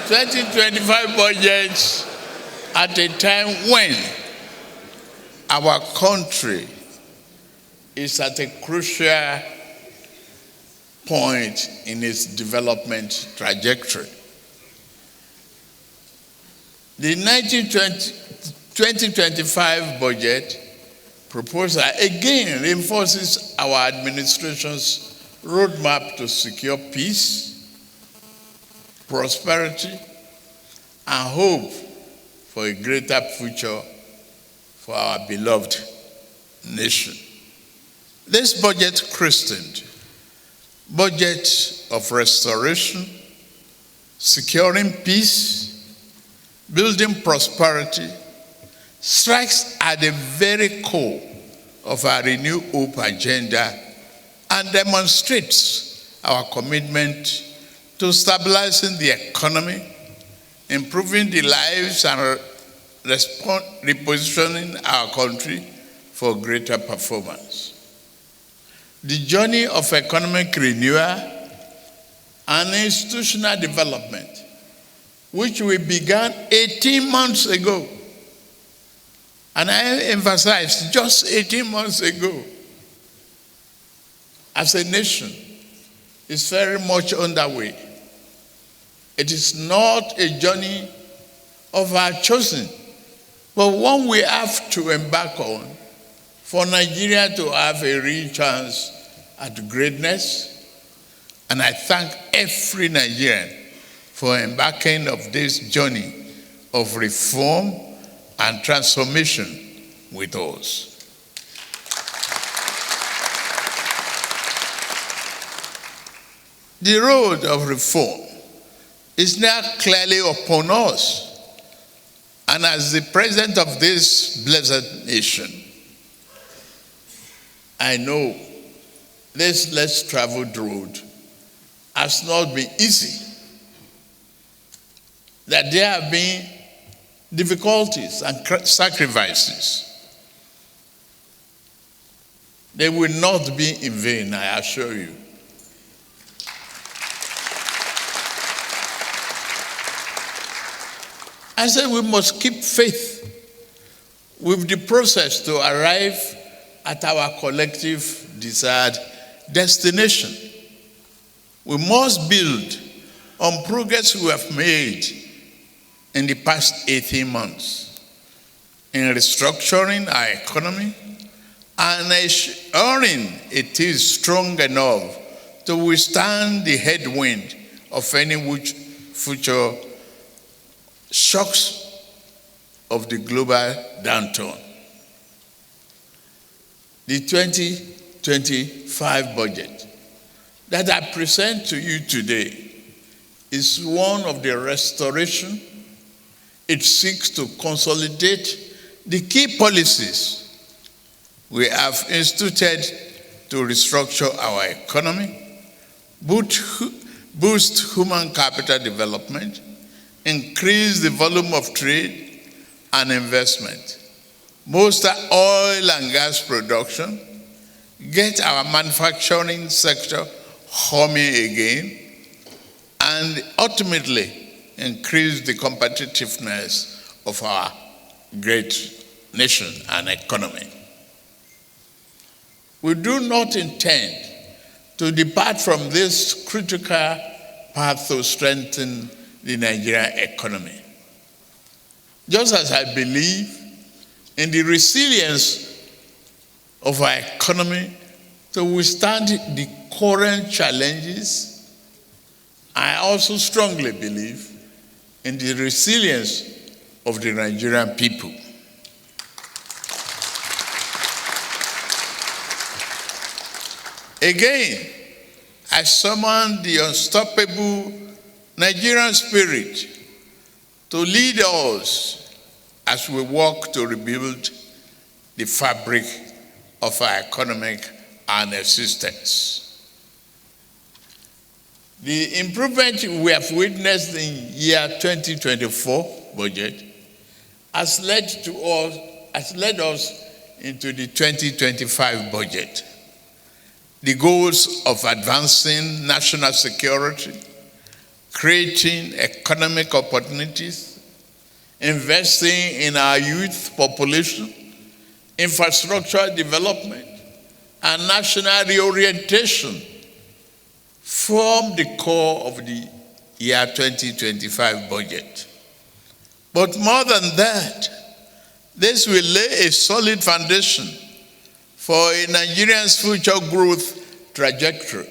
2025 budget at a time when our country is at a crucial point in its development trajectory. The 2025 budget proposal again reinforces our administration's roadmap to secure peace, prosperity, and hope for a greater future for our beloved nation. This budget, christened Budget of Restoration, Securing Peace, Building Prosperity, strikes at the very core of our Renew Hope agenda and demonstrates our commitment to stabilizing the economy, improving the lives, and repositioning our country for greater performance. The journey of economic renewal and institutional development, which we began 18 months ago, and I emphasize just 18 months ago, as a nation, is very much underway. It is not a journey of our choosing, but one we have to embark on for Nigeria to have a real chance at greatness. And I thank every Nigerian for embarking on this journey of reform and transformation with us. The road of reform is now clearly upon us. And as the president of this blessed nation, I know this less traveled road has not been easy. That there have been difficulties and sacrifices. They will not be in vain, I assure you. I said we must keep faith with the process to arrive at our collective desired destination. We must build on progress we have made in the past 18 months in restructuring our economy and ensuring it is strong enough to withstand the headwind of any future shocks of the global downturn. The 2025 budget that I present to you today is one of the restoration. It seeks to consolidate the key policies we have instituted to restructure our economy, boost human capital development, increase the volume of trade and investment, bolster oil and gas production, get our manufacturing sector humming again, and ultimately increase the competitiveness of our great nation and economy. We do not intend to depart from this critical path to strengthen the Nigerian economy. Just as I believe in the resilience of our economy to withstand the current challenges, I also strongly believe in the resilience of the Nigerian people. Again, I summon the unstoppable Nigerian spirit to lead us as we work to rebuild the fabric of our economic and existence. The improvement we have witnessed in year 2024 budget has led us into the 2025 budget. The goals of advancing national security, creating economic opportunities, investing in our youth population, infrastructure development, and national reorientation form the core of the year 2025 budget. But more than that, this will lay a solid foundation for a Nigerian's future growth trajectory.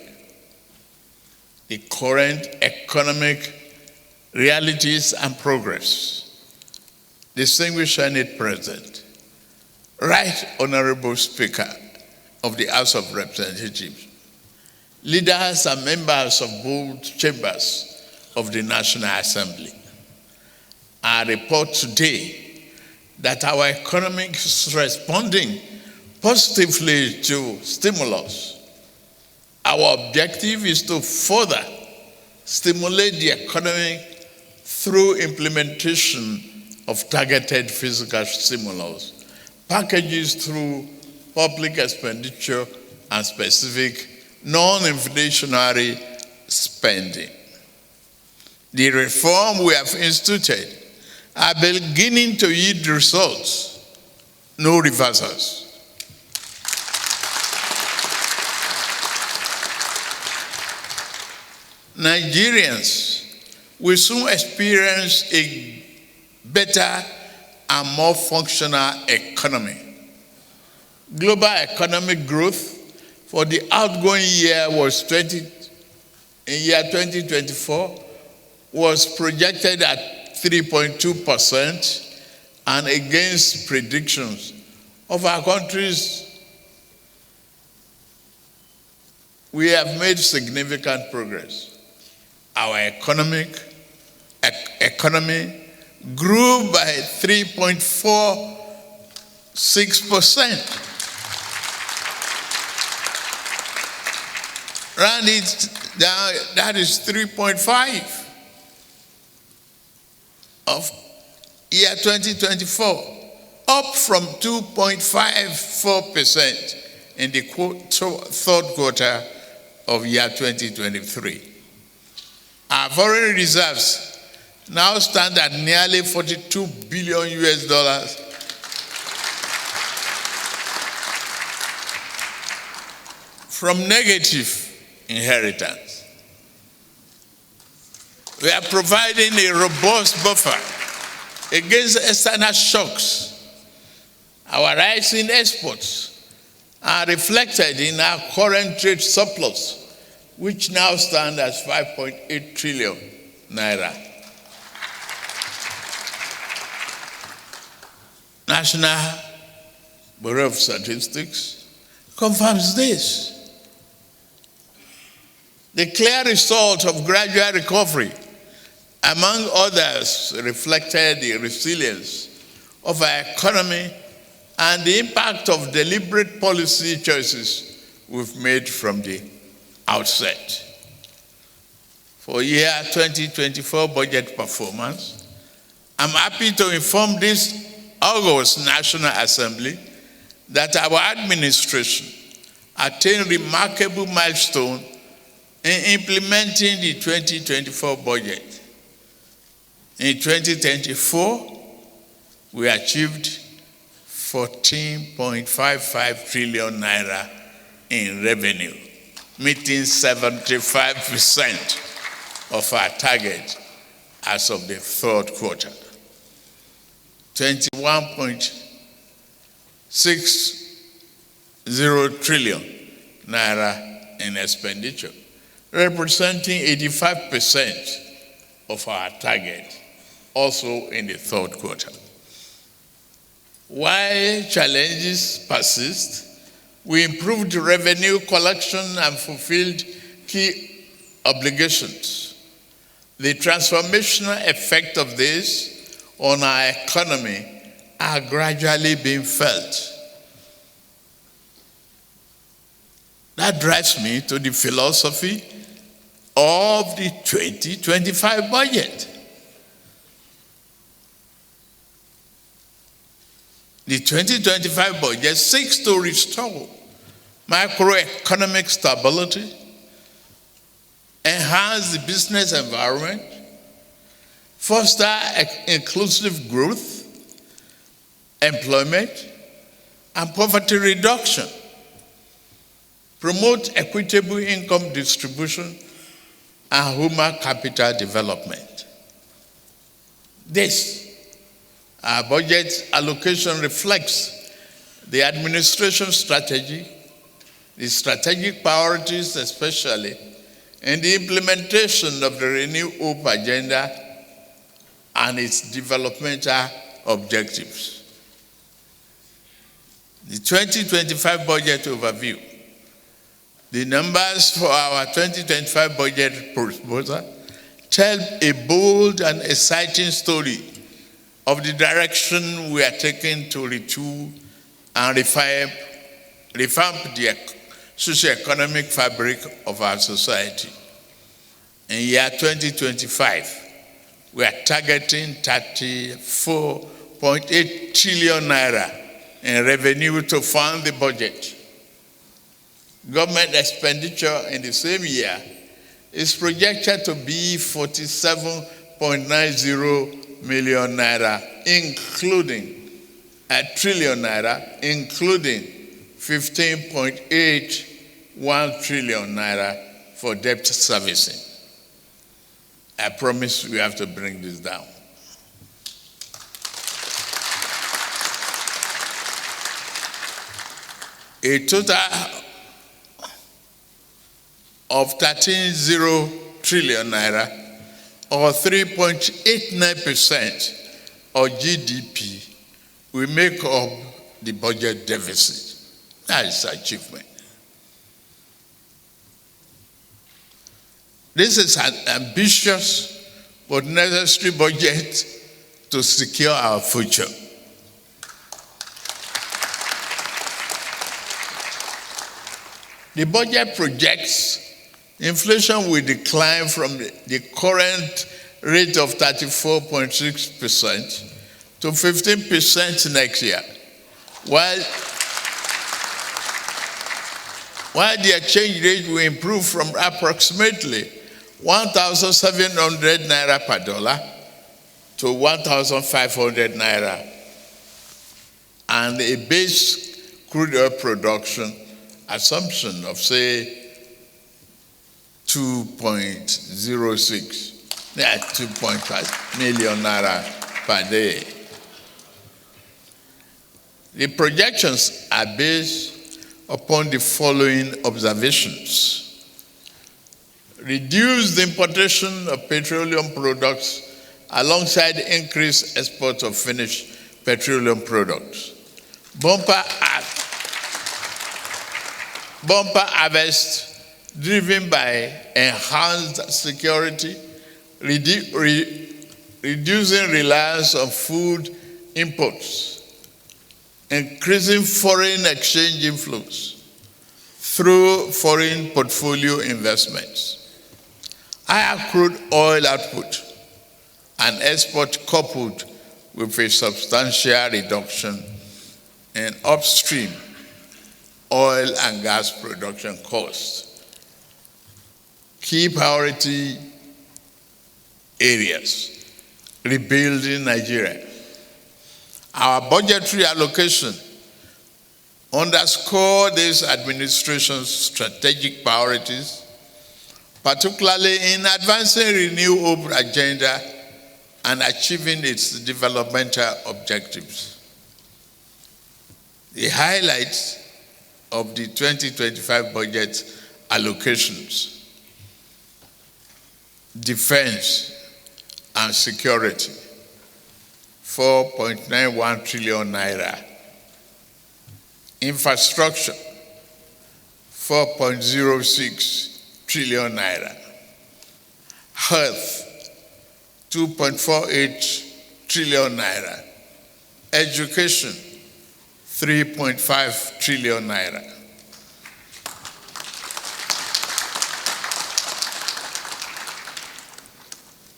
The current economic realities and progress. Distinguished Senate President, Right Honorable Speaker of the House of Representatives, leaders and members of both chambers of the National Assembly, I report today that our economy is responding positively to stimulus. Our objective is to further stimulate the economy through implementation of targeted fiscal stimulus, packages through public expenditure, and specific non-inflationary spending. The reform we have instituted are beginning to yield results, no reversals. Nigerians will soon experience a better and more functional economy. Global economic growth for the outgoing year in year 2024 was projected at 3.2%, and against predictions of our countries, we have made significant progress. Our economy grew by 3.46%. Round it down, that is 3.5 of year 2024, up from 2.54% in the third quarter of year 2023. Our foreign reserves now stand at nearly $42 billion from negative inheritance. We are providing a robust buffer against external shocks. Our rising exports are reflected in our current trade surplus, which now stand at 5.8 trillion naira. National Bureau of Statistics confirms this. The clear result of gradual recovery, among others, reflected the resilience of our economy and the impact of deliberate policy choices we've made from the outset. For year 2024 budget performance, I'm happy to inform this August National Assembly that our administration attained remarkable milestone in implementing the 2024 budget. In 2024, we achieved 14.55 trillion naira in revenue, meeting 75% of our target as of the third quarter. 21.60 trillion naira in expenditure, representing 85% of our target, also in the third quarter. While challenges persist, we improved revenue collection and fulfilled key obligations. The transformational effect of this on our economy are gradually being felt. That drives me to the philosophy of the 2025 budget. The 2025 budget seeks to restore macroeconomic stability, enhance the business environment, foster inclusive growth, employment, and poverty reduction, promote equitable income distribution, and human capital development. This, our budget allocation reflects the administration strategy, the strategic priorities especially, and the implementation of the Renew Hope agenda and its developmental objectives. The 2025 budget overview. The numbers for our 2025 budget proposal tell a bold and exciting story of the direction we are taking to retool and revamp the socio-economic fabric of our society. In year 2025, we are targeting 34.8 trillion naira in revenue to fund the budget. Government expenditure in the same year is projected to be 47.90 million naira, including a trillion naira, including 15.81 trillion naira for debt servicing. I promise we have to bring this down. A total of 13.0 trillion naira, or 3.89% of GDP, will make up the budget deficit. That is achievement. This is an ambitious but necessary budget to secure our future. The budget projects inflation will decline from the current rate of 34.6% to 15% next year, while the exchange rate will improve from approximately 1,700 naira per dollar to 1,500 naira, and a base crude oil production assumption of, say, 2.5 million naira per day. The projections are based upon the following observations. Reduce the importation of petroleum products alongside increased exports of finished petroleum products. Bumper harvest driven by enhanced security, reducing reliance on food imports, increasing foreign exchange inflows through foreign portfolio investments, higher crude oil output, and export coupled with a substantial reduction in upstream oil and gas production costs. Key priority areas: rebuilding Nigeria. Our budgetary allocation underscore this administration's strategic priorities, particularly in advancing Renew Hope agenda and achieving its developmental objectives. The highlights of the 2025 budget allocations: defense and security, 4.91 trillion naira. Infrastructure, 4.06 trillion naira. Health, 2.48 trillion naira. Education, 3.5 trillion naira.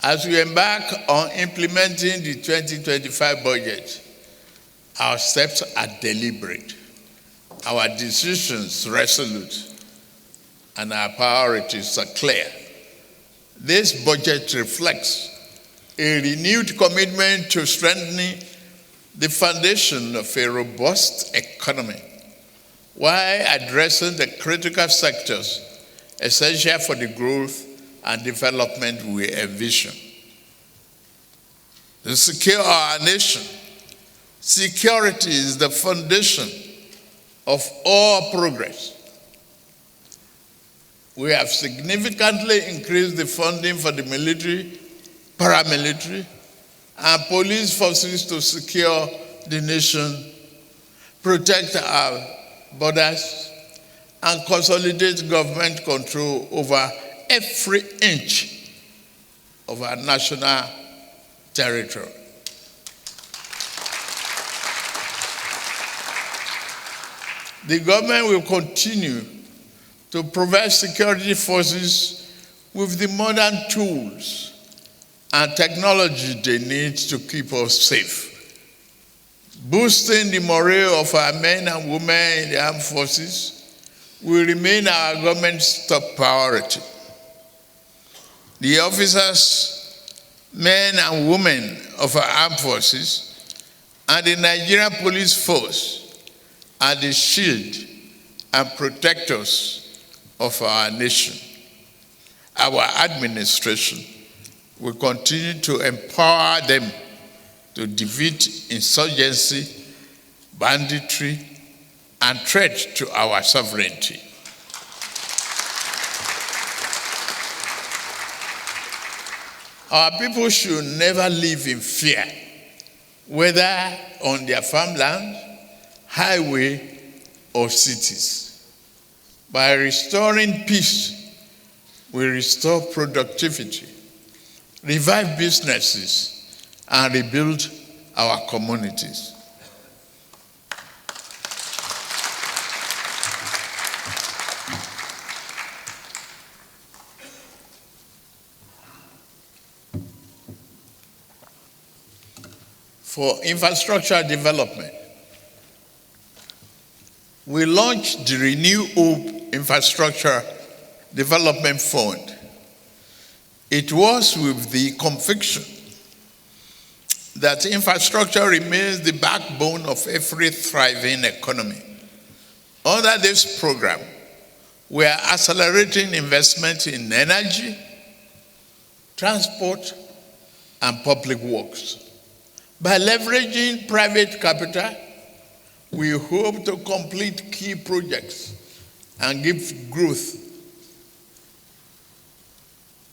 As we embark on implementing the 2025 budget, our steps are deliberate, our decisions resolute, and our priorities are clear. This budget reflects a renewed commitment to strengthening the foundation of a robust economy while addressing the critical sectors essential for the growth and development we envision. To secure our nation, security is the foundation of all progress. We have significantly increased the funding for the military, paramilitary, and police forces to secure the nation, protect our borders, and consolidate government control over every inch of our national territory. The government will continue to provide security forces with the modern tools and technology they need to keep us safe. Boosting the morale of our men and women in the armed forces will remain our government's top priority. The officers, men and women of our armed forces and the Nigerian police force are the shield and protectors of our nation. Our administration will continue to empower them to defeat insurgency, banditry, and threat to our sovereignty. Our people should never live in fear, whether on their farmland, highway, or cities. By restoring peace, we restore productivity, revive businesses, and rebuild our communities. For infrastructure development, we launched the Renew Hope Infrastructure Development Fund. It was with the conviction that infrastructure remains the backbone of every thriving economy. Under this program, we are accelerating investment in energy, transport, and public works. By leveraging private capital, we hope to complete key projects and give growth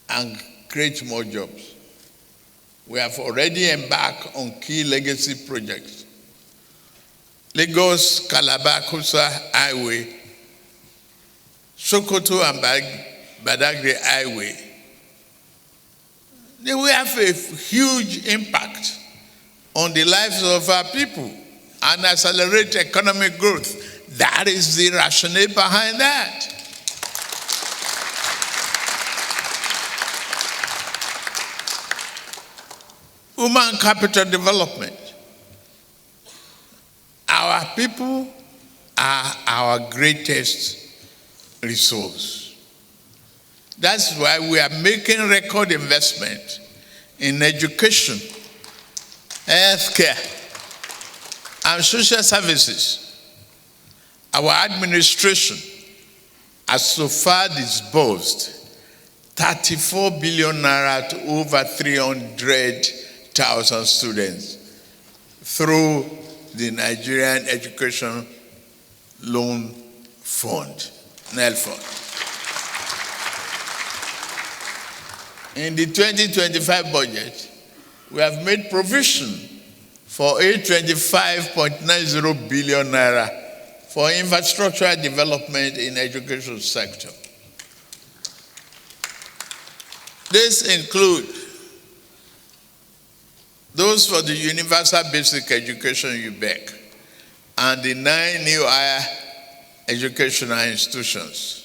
and create more jobs. We have already embarked on key legacy projects. Lagos-Calabar-Kosa Highway, Sokoto and Badagry Highway. They will have a huge impact on the lives of our people and accelerate economic growth. That is the rationale behind that. Human capital development. Our people are our greatest resource. That's why we are making record investment in education, healthcare, and social services. Our administration has so far disbursed 34 billion naira to over 300,000 students through the Nigerian Education Loan Fund, NEL Fund. In the 2025 budget, we have made provision for 825.90 billion naira for infrastructure development in the education sector. This includes those for the Universal Basic Education UBEC and the 9 new higher educational institutions.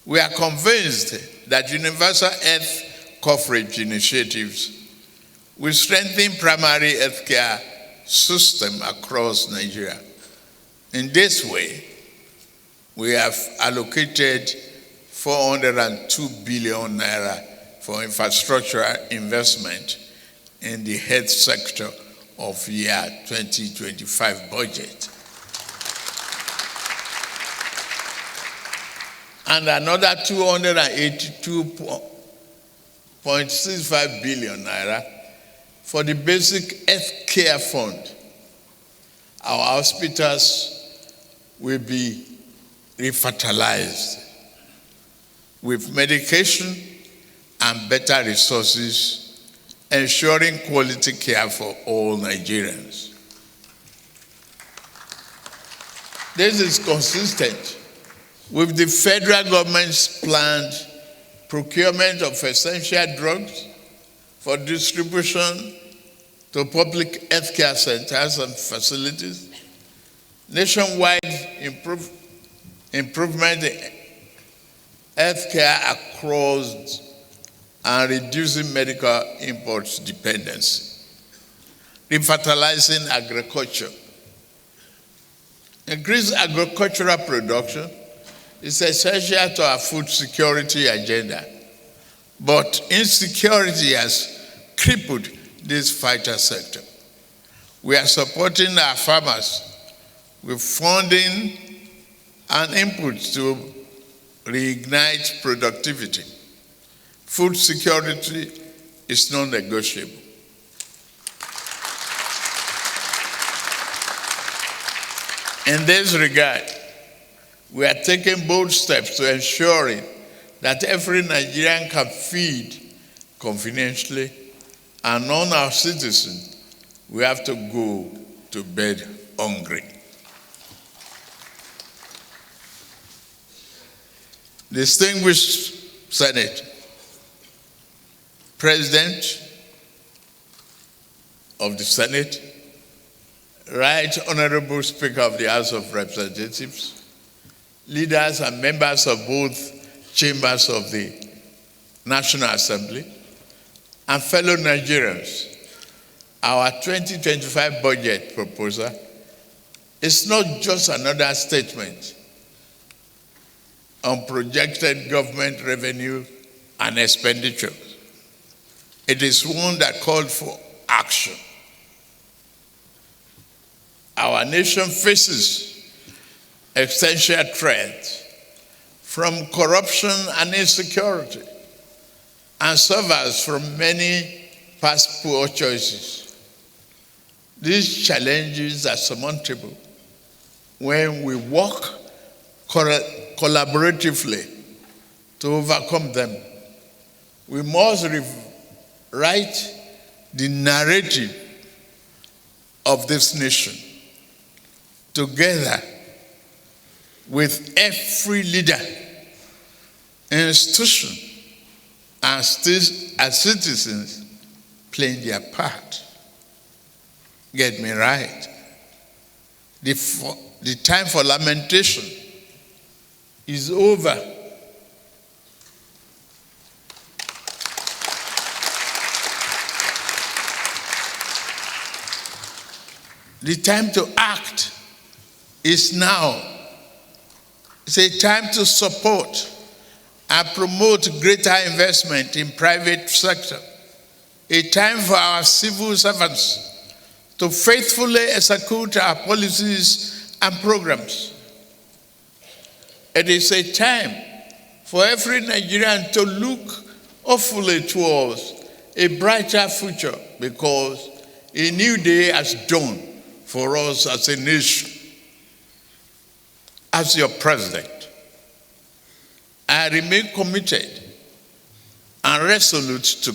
We are convinced that universal health coverage initiatives will strengthen primary healthcare system across Nigeria. In this way, we have allocated 402 billion naira for infrastructure investment in the health sector of year 2025 budget. And another 282.65 billion naira for the basic health care fund. Our hospitals will be revitalized with medication and better resources, ensuring quality care for all Nigerians. This is consistent with the federal government's planned procurement of essential drugs for distribution to public healthcare centers and facilities, nationwide improvement in healthcare across and reducing medical imports dependency, revitalizing agriculture. Increased agricultural production is essential to our food security agenda, but insecurity has crippled this vital sector. We are supporting our farmers with funding and input to reignite productivity. Food security is non-negotiable. In this regard, we are taking bold steps to ensuring that every Nigerian can feed conveniently, and none of our citizens will have to go to bed hungry. Distinguished Senate, President of the Senate, Right Honorable Speaker of the House of Representatives, leaders and members of both chambers of the National Assembly, and fellow Nigerians, our 2025 budget proposal is not just another statement on projected government revenue and expenditure. It is one that called for action. Our nation faces existential threats from corruption and insecurity, and suffers from many past poor choices. These challenges are surmountable when we work collaboratively to overcome them. We must rewrite the narrative of this nation together with every leader, institution, and citizens playing their part. Get me right. The time for lamentation is over. The time to act is now. It's a time to support and promote greater investment in private sector. A time for our civil servants to faithfully execute our policies and programs. It is a time for every Nigerian to look hopefully towards a brighter future, because a new day has dawned for us as a nation. As your president, I remain committed and resolute to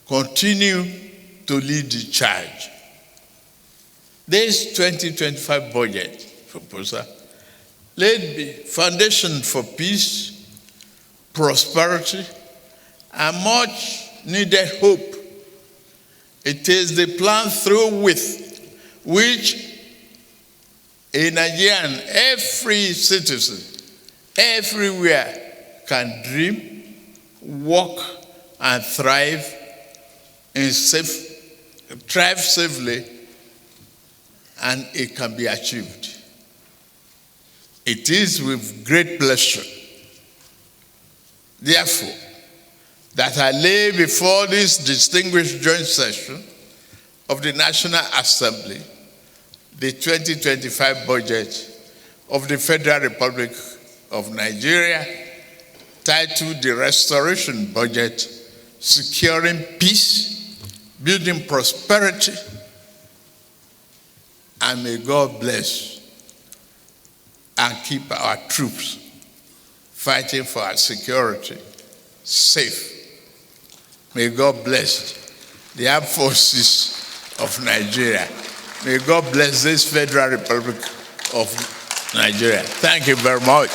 continue to lead the charge. This 2025 budget proposal laid the foundation for peace, prosperity, and much needed hope. It is the plan through which a Nigerian, every citizen, everywhere can dream, work, and thrive safely, and it can be achieved. It is with great pleasure, therefore, that I lay before this distinguished joint session of the National Assembly the 2025 budget of the Federal Republic of Nigeria, titled the Restoration Budget, Securing Peace, Building Prosperity, and may God bless and keep our troops fighting for our security safe. May God bless the armed forces of Nigeria. May God bless this Federal Republic of Nigeria. Thank you very much.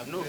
No.